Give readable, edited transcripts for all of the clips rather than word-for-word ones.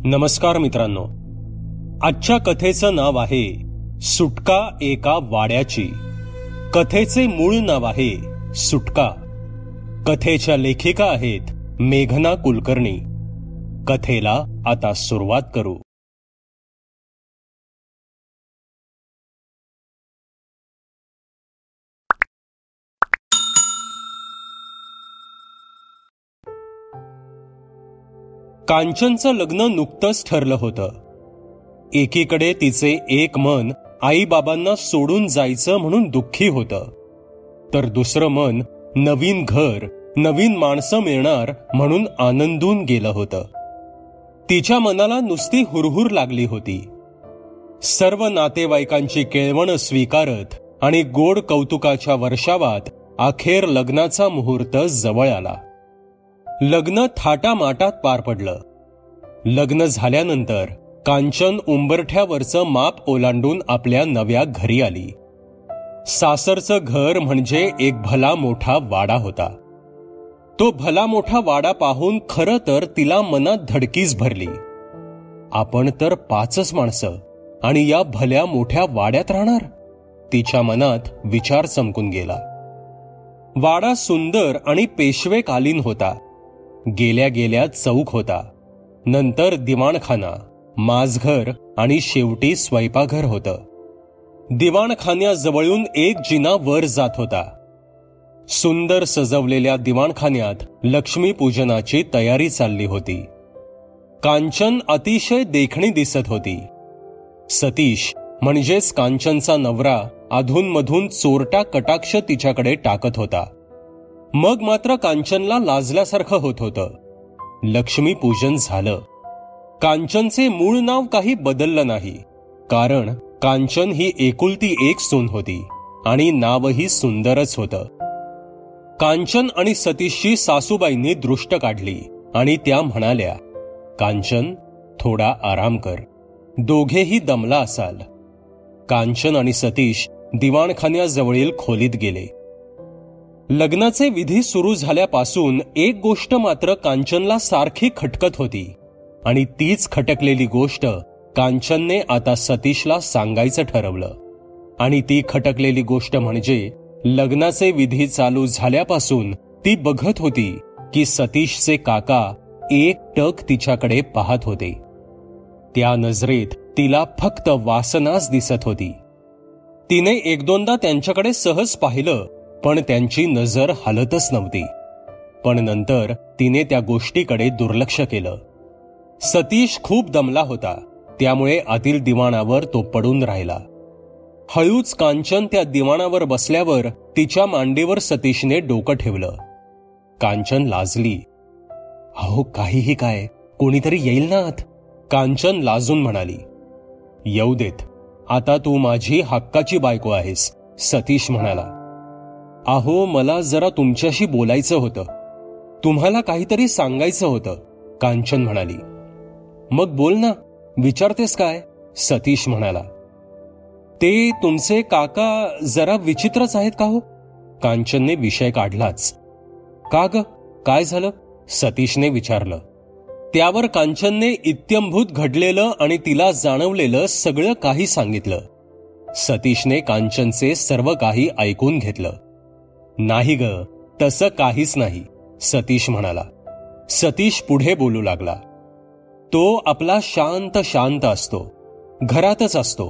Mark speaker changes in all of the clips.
Speaker 1: नमस्कार मित्रांनो, आजच्या कथेचं नाव आहे सुटका एका वाड्याची. कथेचे मूळ नाव आहे सुटका. कथेच्या लेखिका आहेत मेघना कुलकर्णी. कथेला आता सुरुवात करू. कांचनचं लग्न नुकतंच ठरलं होतं. एकीकडे तिचे एक मन आईबाबांना सोडून जायचं म्हणून दुःखी होतं, तर दुसरं मन नवीन घर, नवीन माणसं मिळणार म्हणून आनंदून गेलं होतं. तिच्या मनाला नुसती हुरहुर लागली होती. सर्व नातेवाईकांची केळवण स्वीकारत आणि गोड कौतुकाच्या वर्षावात अखेर लग्नाचा मुहूर्त जवळ आला. लग्न थाटामाटात पार पडलं. लग्न झाल्यानंतर कांचन उंबरठ्यावरचं माप ओलांडून आपल्या नव्या घरी आली. सासरचं घर म्हणजे एक भला मोठा वाडा होता. तो भला मोठा वाडा पाहून खरं तर तिला मनात धडकीच भरली. आपण तर 5च माणसं आणि या भल्या मोठ्या वाड्यात राहणार. तिच्या मनात विचार चमकून गेला. वाडा सुंदर आणि पेशवेकालीन होता. गेल्या गेल्या चौक होता, नंतर दिवाणखाना, माझघर आणि शेवटी स्वयंपाकघर होतं. दिवाणखान्याजवळून एक जिना वर जात होता. सुंदर सजवलेल्या दिवाणखान्यात लक्ष्मीपूजनाची तयारी चालली होती. कांचन अतिशय देखणी दिसत होती. सतीश म्हणजेच कांचनचा नवरा अधूनमधून चोरटा कटाक्ष तिच्याकडे टाकत होता. मग मात्र कांचनला लाजल्यासारखं होत होतं. लक्ष्मीपूजन झालं. कांचनचे मूळ नाव काही बदललं नाही, कारण कांचन ही एकुलती एक सून होती आणि नावही सुंदरच होतं. कांचन आणि सतीशची सासूबाईंनी दृष्ट काढली आणि त्या म्हणाल्या, कांचन, थोडा आराम कर, दोघेही दमला असाल. कांचन आणि सतीश दिवाणखान्याजवळील खोलीत गेले. लग्नाचे विधी सुरू झाल्यापासून एक गोष्ट मात्र कांचनला सारखी खटकत होती आणि तीच खटकलेली गोष्ट कांचनने आता सतीशला सांगायचं ठरवलं. आणि ती खटकलेली गोष्ट म्हणजे लग्नाचे विधी चालू झाल्यापासून ती बघत होती की सतीशचे काका एकटक तिच्याकडे पाहत होते. त्या नजरेत तिला फक्त वासनाच दिसत होती. तिने 1-2दा त्यांच्याकडे सहज पाहिलं, पण त्यांची नजर हलतच नव्हती. पण नंतर तिने त्या गोष्टीकडे दुर्लक्ष केलं. सतीश खूप दमला होता, त्यामुळे आतील दिवाणावर तो पडून राहिला. हळूच कांचन त्या दिवाणावर बसल्यावर तिच्या मांडीवर सतीशने डोकं ठेवलं. कांचन लाजली. अहो, काहीही काय, कोणीतरी येईल ना आत, कांचन लाजून म्हणाली. येऊ देत, आता तू माझी हक्काची बायको आहेस, सतीश म्हणाला. अहो, मला जरा तुमच्याशी बोलायचं होतं, तुम्हाला काहीतरी सांगायचं होतं, कांचन म्हणाली. मग बोल ना, विचारतेस काय, सतीश म्हणाला. ते तुमचे काका जरा विचित्रच आहेत का हो, कांचनने विषय काढलाच. का ग, काय झालं, सतीशने विचारलं. त्यावर कांचनने इत्यंभूत घडलेलं आणि तिला जाणवलेलं सगळं काही सांगितलं. सतीशने कांचनचे सर्व काही ऐकून घेतलं. नाही ग, तसं काहीच नाही, सतीश म्हणाला. सतीश पुढे बोलू लागला. तो आपला शांत शांत असतो, घरातच असतो,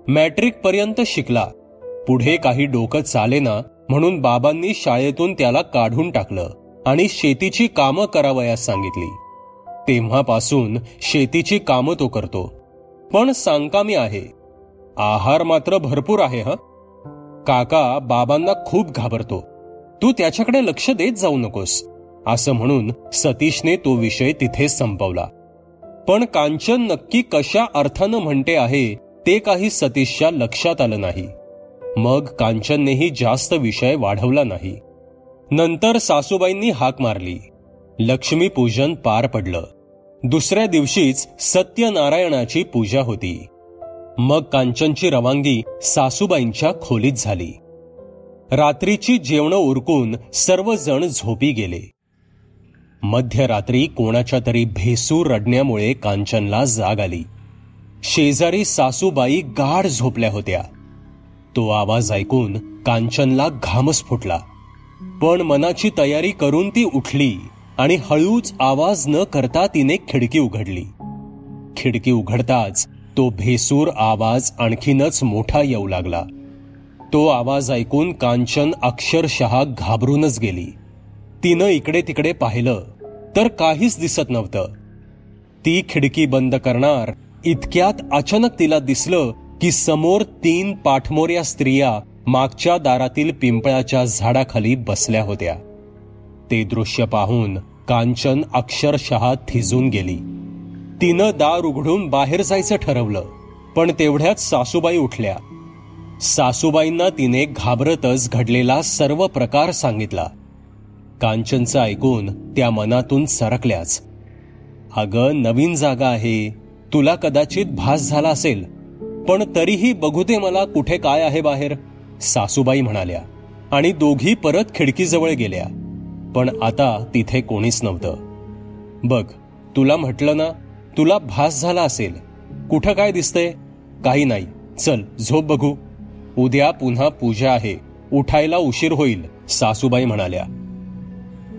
Speaker 1: मॅट्रिक पर्यंत शिकला. पुढे काही डोकं चालेना म्हणून बाबांनी शाळेतून त्याला काढून टाकलं आणि शेतीची कामं करावयास सांगितली. तेव्हापासून शेतीची कामं तो करतो, पण सांकामी आहे. आहार मात्र भरपूर आहे. काका बाबांना खूप घाबरतो, तू त्याच्याकडे लक्ष देत जाऊ नकोस, असं म्हणून सतीशने तो विषय तिथेच संपवला. पण कांचन नक्की कशा अर्थानं म्हणते आहे ते काही सतीशच्या लक्षात आलं नाही. मग कांचननेही जास्त विषय वाढवला नाही. नंतर सासूबाईंनी हाक मारली. लक्ष्मीपूजन पार पडलं. दुसऱ्या दिवशीच सत्यनारायणाची पूजा होती. मग कांचनची रवानगी सासूबाईंच्या खोलीत झाली. रात्रीची जेवणं उरकून सर्वजण झोपी गेले. मध्यरात्री कोणाच्या तरी भेसूर रडण्यामुळे कांचनला जाग आली. शेजारी सासूबाई गाढ झोपल्या होत्या. तो आवाज ऐकून कांचनला घामच फुटला. पण मनाची तयारी करून ती उठली आणि हळूच आवाज न करता तिने खिडकी उघडली. खिडकी उघडताच तो भेसूर आवाज आणखीनच मोठा येऊ लागला. तो आवाज ऐकून कांचन अक्षरशः घाबरूनच गेली. तिनं इकडे तिकडे पाहिलं तर काहीच दिसत नव्हतं. ती खिडकी बंद करणार इतक्यात अचानक तिला दिसलं की समोर 3 पाठमोऱ्या स्त्रिया मागच्या दारातील पिंपळाच्या झाडाखाली बसल्या होत्या. ते दृश्य पाहून कांचन अक्षरशः थिजून गेली. तिनं दार उघडून बाहेर जायचं ठरवलं, पण तेवढ्यात सासूबाई उठल्या. सासूबाईंना तिने घाबरतच घडलेला सर्व प्रकार सांगितला. कांचनचं ऐकून त्या मनातून सरकल्याच. अगं, नवीन जागा आहे, तुला कदाचित भास झाला असेल, पण तरीही बघू दे मला कुठे काय आहे बाहेर, सासूबाई म्हणाल्या आणि दोघी परत खिडकीजवळ गेल्या. पण आता तिथे कोणीच नव्हतं. बघ, तुला म्हटलं ना, तुला भास झाला असेल. कुठं काय दिसतंय? काही नाही, चल झोप बघू. उद्या पुन्हा पूजा आहे, उठायला उशीर होईल, सासूबाई म्हणाल्या.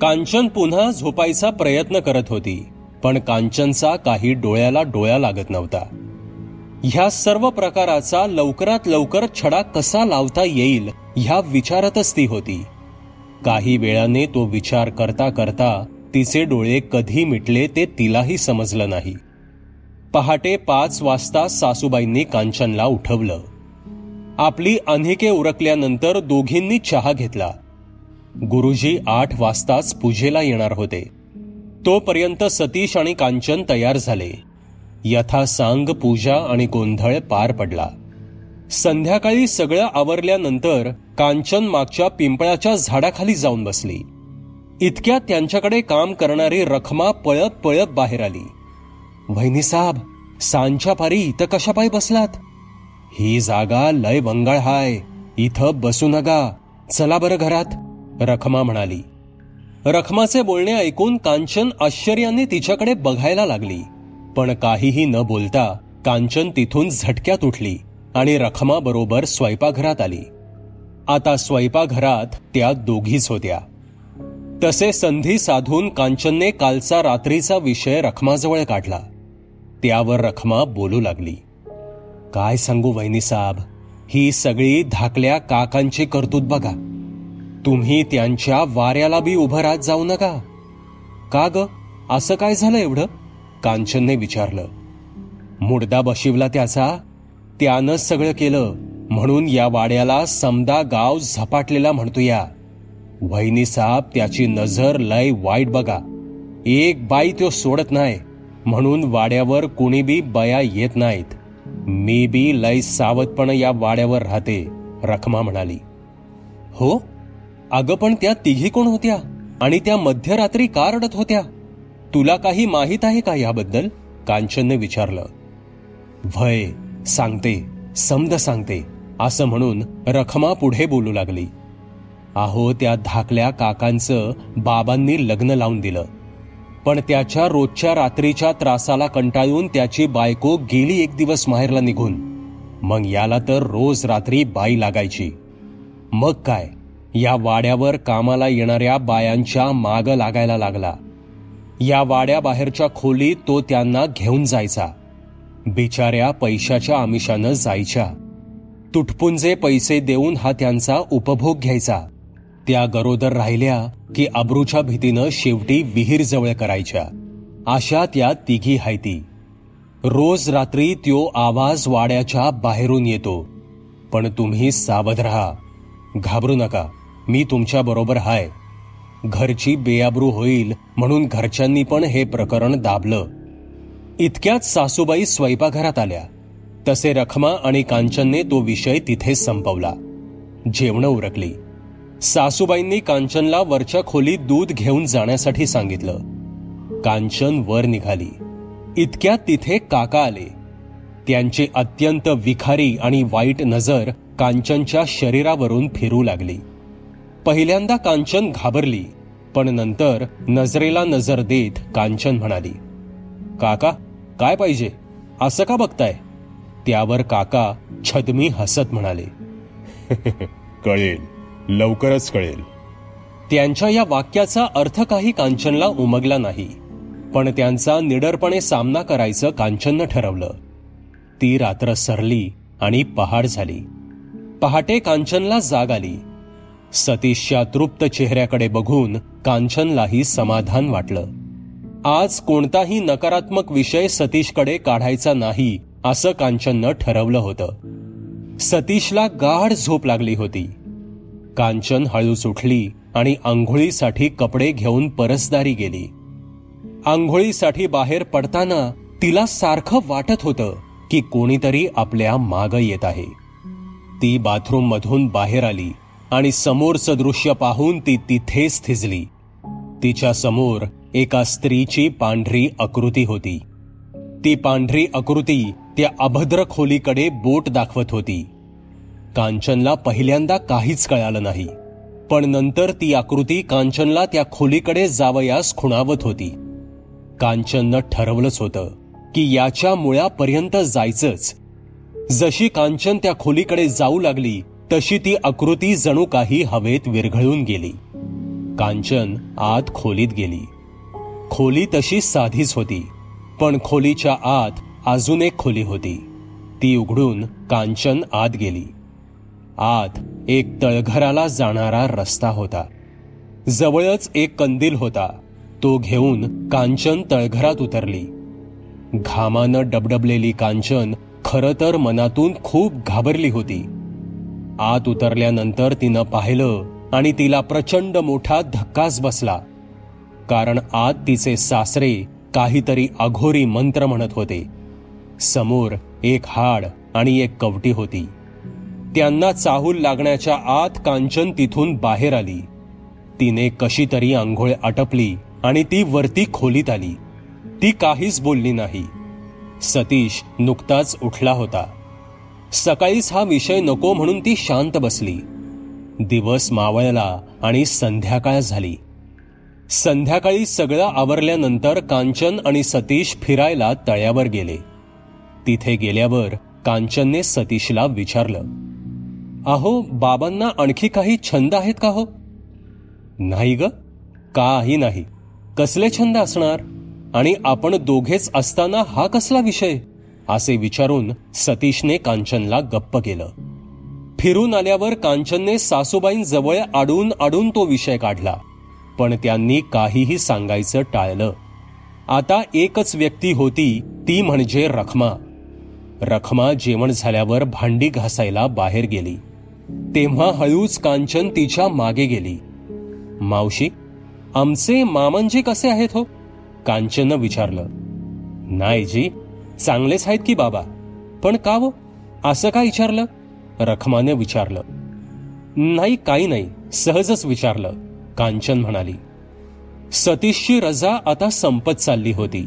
Speaker 1: कांचन पुन्हा झोपायचा प्रयत्न करत होती, पण कांचनचा काही डोळ्याला डोळा लागत नव्हता. ह्या सर्व प्रकाराचा लवकरात लवकर छडा कसा लावता येईल ह्या विचारातच ती होती. काही वेळाने तो विचार करता करता तिचे डोळे कधी मिटले ते तिलाही समजलं नाही. पहाटे 5 वाजता सासूबाईंनी कांचनला उठवलं. आपली अन्हिके उरकल्यानंतर दोघींनी चहा घेतला. गुरुजी 8 वाजताच पूजेला येणार होते. तोपर्यंत सतीश आणि कांचन तयार झाले. यथासांग पूजा आणि गोंधळ पार पडला. संध्याकाळी सगळं आवरल्यानंतर कांचन मागच्या पिंपळाच्या झाडाखाली जाऊन बसली. इतक्यात त्यांच्याकडे काम करणारी रखमा पळत पळत बाहेर आली. वहिनीसाब, सांच्या पारी इथं कशा पायी बसलात? ही जागा लय वंगाळ हाय, इथं बसू नका, चला बरं घरात, रखमा म्हणाली. रखमाचे बोलणे ऐकून कांचन आश्चर्याने तिच्याकडे बघायला लागली. पण काहीही न बोलता कांचन तिथून झटक्यात उठली आणि रखमा बरोबर स्वयंपाकघरात आली. आता स्वयंपाकघरात त्या दोघीच होत्या. तसे संधी साधून कांचनने कालचा रात्रीचा विषय रखमाजवळ काढला. त्यावर रखमा बोलू लागली. काय सांगू वहिनीसाब, ही सगळी धाकल्या काकांची करतूत बघा. तुम्ही त्यांच्या वाऱ्याला बी उभं राहत जाऊ नका. का ग, असं काय झालं एवढं? कांचनने विचारलं. मुडदा बशिवला त्याचा, त्यानं सगळं केलं म्हणून या वाड्याला समदा गाव झपाटलेला म्हणतो या. वहिनीसाब, त्याची नजर लय वाईट बघा. एक बाई तो सोडत नाही म्हणून वाड्यावर कुणी बी बया येत नाहीत. मी बी लय सावधपणे या वाड्यावर राहते, रखमा म्हणाली. हो, अगं पण त्या तिघी कोण होत्या आणि त्या मध्यरात्री का रडत होत्या? तुला काही माहित आहे का याबद्दल? कांचनने विचारलं. भय सांगते, समद सांगते, असं म्हणून रखमा पुढे बोलू लागली. अहो, त्या धाकल्या काकांचं बाबांनी लग्न लावून दिलं, पण त्याच्या रोजच्या रात्रीच्या त्रासाला कंटाळून त्याची बायको गेली 1 दिवस माहेरला निघून. मग याला तर रोज रात्री बाई लागायची. मग काय, या वाड्यावर कामाला येणाऱ्या बायांच्या माग लागायला लागला. या वाड्याबाहेरच्या खोलीत तो त्यांना घेऊन जायचा. बिचाऱ्या पैशाच्या आमिषानं जायच्या. तुटपुंजे पैसे देऊन हा त्यांचा उपभोग घ्यायचा. त्या गरोदर राहिल्या की अब्रूच्या भीतीनं शेवटी विहीर जवळ करायच्या. अशा त्या तिघी हायती. रोज रात्री त्यो आवाज वाड्याच्या बाहेरून येतो. पण तुम्ही सावध राहा, घाबरू नका, मी तुमच्या बरोबर हाय. घरची बेआबरू होईल म्हणून घरच्यांनी पण हे प्रकरण दाबलं. इतक्यात सासूबाई स्वयंपाकघरात आल्या. तसे रखमा आणि कांचनने तो विषय तिथेच संपवला. जेवणं उरकली. सासूबाईंनी कांचनला वरच्या खोलीत दूध घेऊन जाण्यासाठी सांगितलं. कांचन वर निघाली. इतक्यात तिथे काका आले. त्यांची अत्यंत विखारी आणि वाईट नजर कांचनच्या शरीरावरून फिरू लागली. पहिल्यांदा कांचन घाबरली, पण नंतर नजरेला नजर देत कांचन म्हणाली, काका काय पाहिजे, असं का बघताय? त्यावर काका छदमी हसत म्हणाले,
Speaker 2: कळेल, लवकरच कळेल.
Speaker 1: त्यांच्या या वाक्याचा अर्थ काही कांचनला उमगला नाही, पण त्यांचा निडरपणे सामना करायचं कांचननं ठरवलं. ती रात्र सरली आणि पहाट झाली. पहाटे कांचनला जाग आली. सतीशच्या तृप्त चेहऱ्याकडे बघून कांचनलाही समाधान वाटलं. आज कोणताही नकारात्मक विषय सतीशकडे काढायचा नाही असं कांचननं ठरवलं होतं. सतीशला गाढ झोप लागली होती. कांचन हळूच उठली आणि आंघोळीसाठी कपडे घेऊन परसदारी गेली. आंघोळीसाठी बाहेर पडताना तिला सारखं वाटत होतं की कोणीतरी आपल्या मागं येत आहे. ती बाथरूम मधून बाहेर आली आणि समोरचं दृश्य पाहून ती तिथेच थिजली. तिच्या समोर एका स्त्रीची पांढरी आकृती होती. ती पांढरी आकृती त्या अभद्र खोलीकडे बोट दाखवत होती. कांचनला पहिल्यांदा काहीच कळालं नाही, पण नंतर ती आकृती कांचनला त्या खोलीकडे जावयास खुणावत होती. कांचननं ठरवलंच होतं की याच्या मुळापर्यंत जायचंच. जशी कांचन त्या खोलीकडे जाऊ लागली तशी ती आकृती जणू काही हवेत विरघळून गेली. कांचन आत खोलीत गेली. खोली तशी साधीच होती, पण खोलीच्या आत अजून एक खोली होती. ती उघडून कांचन आत गेली. आत एक तळघराला जाणारा रस्ता होता. जवळच एक कंदील होता. तो घेऊन कांचन तळघरात उतरली. घामानं डबडबलेली कांचन खरं तर मनातून खूप घाबरली होती. आत उतरल्यानंतर तिनं पाहिलं आणि तिला प्रचंड मोठा धक्काच बसला. कारण आत तिचे सासरे काहीतरी अघोरी मंत्र म्हणत होते. समोर एक हाड आणि एक कवटी होती. त्यांना चाहूल लागण्याच्या आत कांचन तिथून बाहेर आली. तिने कशी तरी आंघोळ आटपली आणि ती वरती खोलीत आली. ती काहीच बोलली नाही. सतीश नुकताच उठला होता. सकाळीच हा विषय नको म्हणून ती शांत बसली. दिवस मावळला आणि संध्याकाळ झाली. संध्याकाळी सगळं आवरल्यानंतर कांचन आणि सतीश फिरायला तळ्यावर गेले. तिथे गेल्यावर कांचनने सतीशला विचारलं, अहो बाबांना आणखी काही छंद आहेत का हो? नाही ग, काही नाही. कसले छंद असणार? आणि आपण दोघेच असताना हा कसला विषय? असे विचारून सतीशने कांचनला गप्प केलं. फिरून आल्यावर कांचनने सासूबाईंजवळ आडून आडून तो विषय काढला, पण त्यांनी काहीही सांगायचं टाळलं. आता एकच व्यक्ती होती, ती म्हणजे रखमा. रखमा जेवण झाल्यावर भांडी घासायला बाहेर गेली. तेव्हा हळूच कांचन तिच्या मागे गेली. मावशी, आमचे मामंजी कसे आहेत हो? कांचननं विचारलं. नाही जी, चांगलेच आहेत की बाबा. पण का हो, असं का विचारलं? रखमाने विचारलं. नाही, काही नाही, सहजच विचारलं, कांचन म्हणाली. सतीशची रजा आता संपत चालली होती.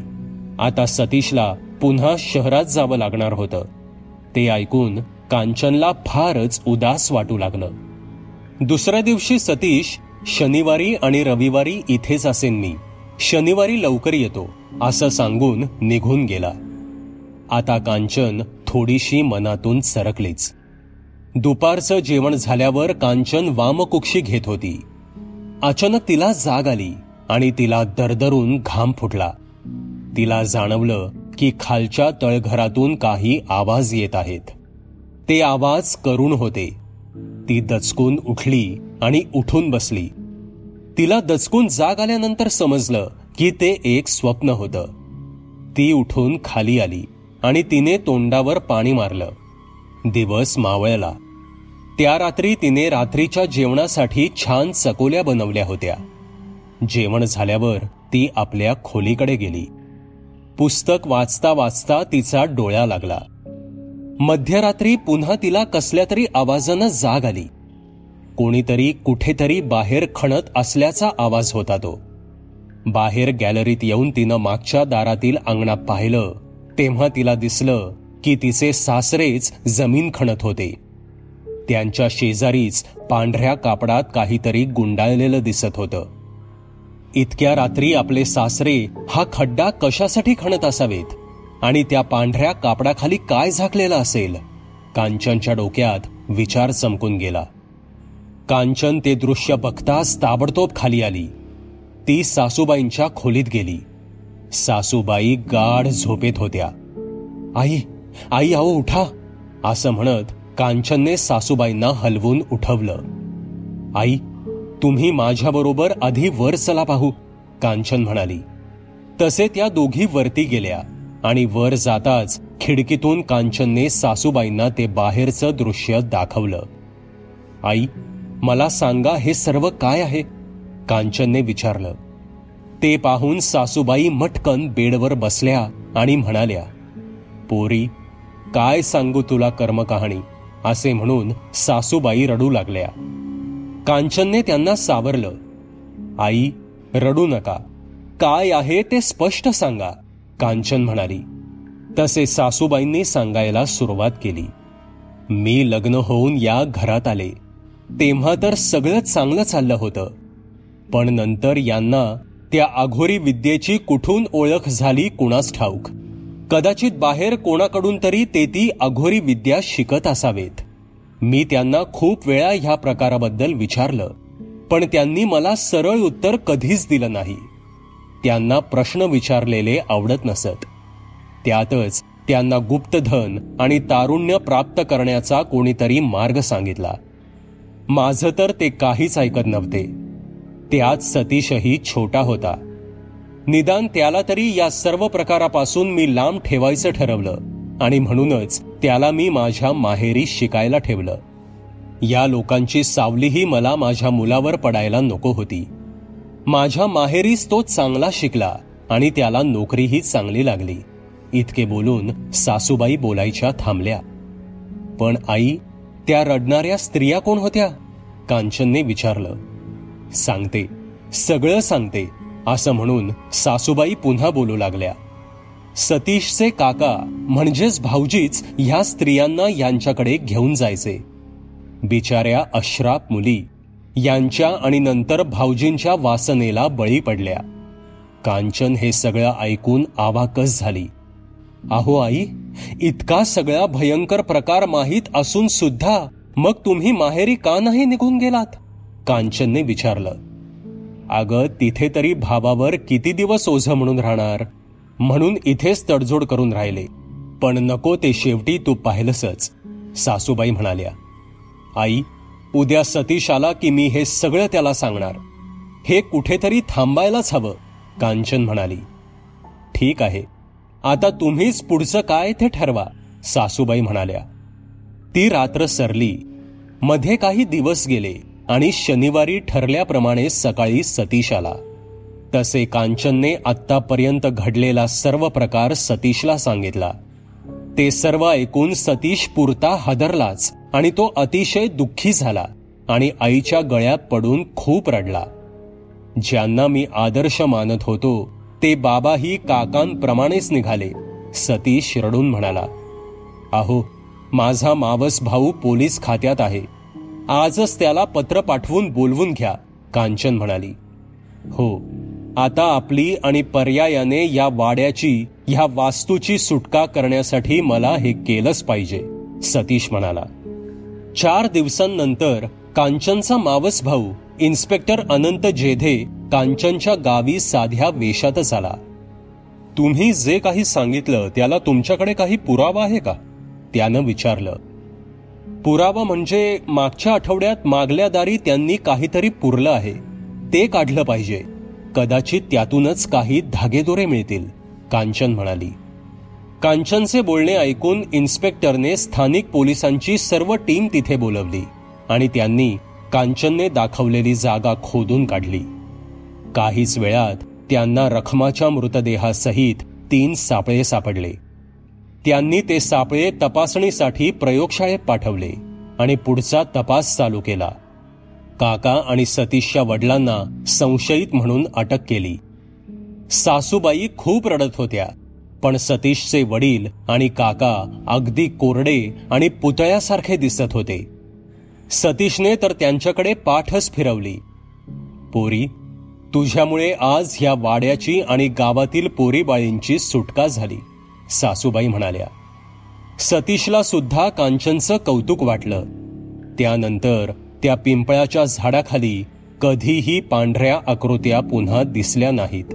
Speaker 1: आता सतीशला पुन्हा शहरात जावं लागणार होतं. ते ऐकून कांचनला फारच उदास वाटू लागलं. दुसऱ्या दिवशी सतीश शनिवारी आणि रविवारी इथेच असेन मी, शनिवारी लवकर येतो असं सांगून निघून गेला. आता कांचन थोडीशी मनातून सरकलीच. दुपारचं जेवण झाल्यावर कांचन वामकुक्षी घेत होती. अचानक तिला जाग आली आणि तिला दरदरून घाम फुटला. तिला जाणवलं की खालच्या तळघरातून काही आवाज येत आहेत. ते आवाज करुण होते. ती दचकून उठली आणि उठून बसली. तिला दचकून जाग आल्यानंतर समजलं की ते एक स्वप्न होतं. ती उठून खाली आली आणि तिने तोंडावर पाणी मारलं. दिवस मावळला. त्या रात्री तिने रात्रीच्या जेवणासाठी छान चकोल्या बनवल्या होत्या. जेवण झाल्यावर ती आपल्या खोलीकडे गेली. पुस्तक वाचता वाचता तिचा डोळा लागला. मध्यरात्री पुन्हा तिला कसल्या तरी आवाजानं जाग आली. कोणीतरी कुठेतरी बाहेर खणत असल्याचा आवाज होता तो. बाहेर गॅलरीत येऊन तिनं मागच्या दारातील अंगणात पाहिलं, तेव्हा तिला दिसलं की तिचे सासरेच जमीन खणत होते. त्यांच्या शेजारीच पांढऱ्या कापडात काहीतरी गुंडाळलेलं दिसत होतं. इतक्या रात्री आपले सासरे हा खड्डा कशासाठी खणत असावेत आणि त्या पांढऱ्या कापडाखाली काय झाकलेलं असेल? कांचनच्या डोक्यात विचार चमकून गेला. कांचन ते दृश्य बघताच ताबडतोब खाली आली. ती सासूबाईंच्या खोलीत गेली. सासूबाई गाढ झोपेत होत्या. आई आई अहो उठा, असं म्हणत कांचनने सासूबाईंना हलवून उठवलं. आई तुम्ही माझ्याबरोबर आधी वर चला पाहू, कांचन म्हणाली. तसे त्या दोघी वरती गेल्या आणि वर जाताच खिडकीतून कांचनने सासूबाईंना ते बाहेरचं दृश्य दाखवलं. आई मला सांगा हे सर्व काय आहे, कांचनने विचारलं. ते पाहून सासूबाई मटकन बेडवर बसल्या आणि म्हणाल्या, पोरी काय सांगू तुला कर्मकहाणी, असे म्हणून सासूबाई रडू लागल्या. कांचनने त्यांना सावरलं. आई रडू नका, काय आहे ते स्पष्ट सांगा, कांचन म्हणाली. तसे सासूबाईंनी सांगायला सुरुवात केली. मी लग्न होऊन या घरात आले तेव्हा तर सगळं चांगलं चाललं होतं, पण नंतर यांना त्या अघोरी विद्येची कुठून ओळख झाली कुणास ठाऊक. कदाचित बाहेर कोणाकडून तरी ते ती अघोरी विद्या शिकत असावेत. मी त्यांना खूप वेळा ह्या प्रकाराबद्दल विचारलं, पण त्यांनी मला सरळ उत्तर कधीच दिलं नाही. त्यांना प्रश्न विचारलेले आवडत नसत. त्यातच त्यांना गुप्तधन आणि तारुण्य प्राप्त करण्याचा कोणीतरी मार्ग सांगितला. माझं तर ते काहीच ऐकत नव्हते. त्यात सतीशही छोटा होता. निदान त्याला तरी या सर्व प्रकारापासून मी लांब ठेवायचं ठरवलं आणि म्हणूनच त्याला मी माझ्या माहेरी शिकायला ठेवलं. या लोकांची सावलीही मला माझ्या मुलावर पडायला नको होती. माझ्या माहेरीच तो चांगला शिकला आणि त्याला नोकरीही चांगली लागली. इतके बोलून सासूबाई बोलायच्या थांबल्या. पण आई त्या रडणाऱ्या स्त्रिया कोण होत्या, कांचनने विचारलं. सांगते, सगळं सांगते, असं म्हणून सासूबाई पुन्हा बोलू लागल्या. सतीशचे काका म्हणजेच भाऊजीच ह्या स्त्रियांना यांच्याकडे घेऊन जायचे. बिचाऱ्या अश्राप मुली यांच्या आणि नंतर भाऊजींच्या वासनेला बळी पडल्या. कांचन हे सगळं ऐकून आवाकच झाली. अहो आई, इतका सगळा भयंकर प्रकार माहीत असून सुद्धा मग तुम्ही माहेरी का नाही निघून गेलात, कांचनने विचारलं. अगं तिथे तरी भावावर किती दिवस ओझं म्हणून राहणार, म्हणून इथेच तडजोड करून राहिले. पण नको ते शेवटी तू पाहिलंसच, सासूबाई म्हणाल्या. आई उद्या सतीश आला की मी हे सगळं त्याला सांगणार. हे कुठेतरी थांबायलाच हवं, कांचन म्हणाली. ठीक आहे, आता तुम्हीच पुढचं काय ते ठरवा, सासूबाई म्हणाल्या. ती रात्र सरली. मध्ये काही दिवस गेले आणि शनिवारी ठरल्याप्रमाणे सकाळी सतीश आला. तसे कांचनने आत्तापर्यंत घडलेला सर्व प्रकार सतीशला सांगितला. ते सर्व ऐकून सतीश पुरता हादरलाच आणि तो अतिशय दुःखी झाला आणि आईच्या गळ्यात पडून खूप रडला. ज्यांना मी आदर्श मानत होतो ते बाबाही काकांप्रमाणेच निघाले. सतीश रडून म्हणाला, अहो माझा मावस भाऊ पोलीस खात्यात आहे. आजच त्याला पत्र पाठवून बोलवून घ्या, कांचन म्हणाली. हो, आता आपली आणि पर्यायाने या वाड्याची, ह्या वास्तूची सुटका करण्यासाठी मला हे केलंच पाहिजे, सतीश म्हणाला. 4 दिवसांनंतर कांचनचा मावस भाऊ इन्स्पेक्टर अनंत जेधे कांचनच्या गावी साध्या वेशातच आला. तुम्ही जे काही सांगितलं त्याला तुमच्याकडे काही पुरावा आहे का, त्यानं विचारलं. पुरावा म्हणजे मागच्या आठवड्यात मागल्या दारी त्यांनी काहीतरी पुरलं आहे, ते काढलं पाहिजे. कदाचित त्यातूनच काही धागेदोरे मिळतील, कांचन म्हणाली. कांचनचे बोलणे ऐकून इन्स्पेक्टरने स्थानिक पोलिसांची सर्व टीम तिथे बोलवली आणि त्यांनी कांचनने दाखवलेली जागा खोदून काढली. काहीच वेळात त्यांना रखमाच्या मृतदेहासहित 3 सापळे सापडले. त्यांनी ते सापळे तपासणीसाठी प्रयोगशाळेत पाठवले आणि पुढचा तपास चालू केला. काका आणि सतीशच्या वडिलांना संशयित म्हणून अटक केली. सासूबाई खूप रडत होत्या, पण सतीशचे वडील आणि काका अगदी कोरडे आणि पुतळ्यासारखे दिसत होते. सतीशने तर त्यांच्याकडे पाठच फिरवली. पोरी, तुझ्यामुळे आज ह्या वाड्याची आणि गावातील पोरीबाळींची सुटका झाली, सासूबाई म्हणाल्या. सतीशला सुद्धा कांचनचं कौतुक वाटलं. त्यानंतर त्या पिंपळाच्या झाडाखाली कधीही पांढऱ्या आकृत्या पुन्हा दिसल्या नाहीत.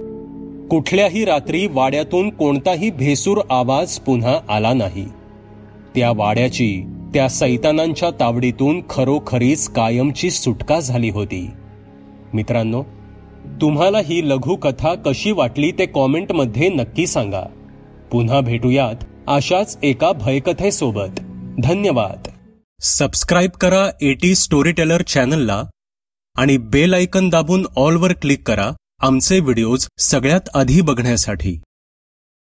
Speaker 1: कुठल्याही रात्री वाड्यातून कोणताही भेसूर आवाज पुन्हा आला नाही. त्या वाड्याची, त्या सैतानांच्या तावडीतून खरोखरीच कायमची सुटका झाली होती. मित्रांनो, तुम्हाला ही लघुकथा कशी वाटली ते कॉमेंटमध्ये नक्की सांगा. पुन्हा भेटूयात अशाच एका भयकथेसोबत. धन्यवाद. सबस्क्राईब करा एटी स्टोरी टेलर चॅनलला आणि बेल आयकन दाबून ऑलवर क्लिक करा आमचे व्हिडिओज सगळ्यात आधी बघण्यासाठी.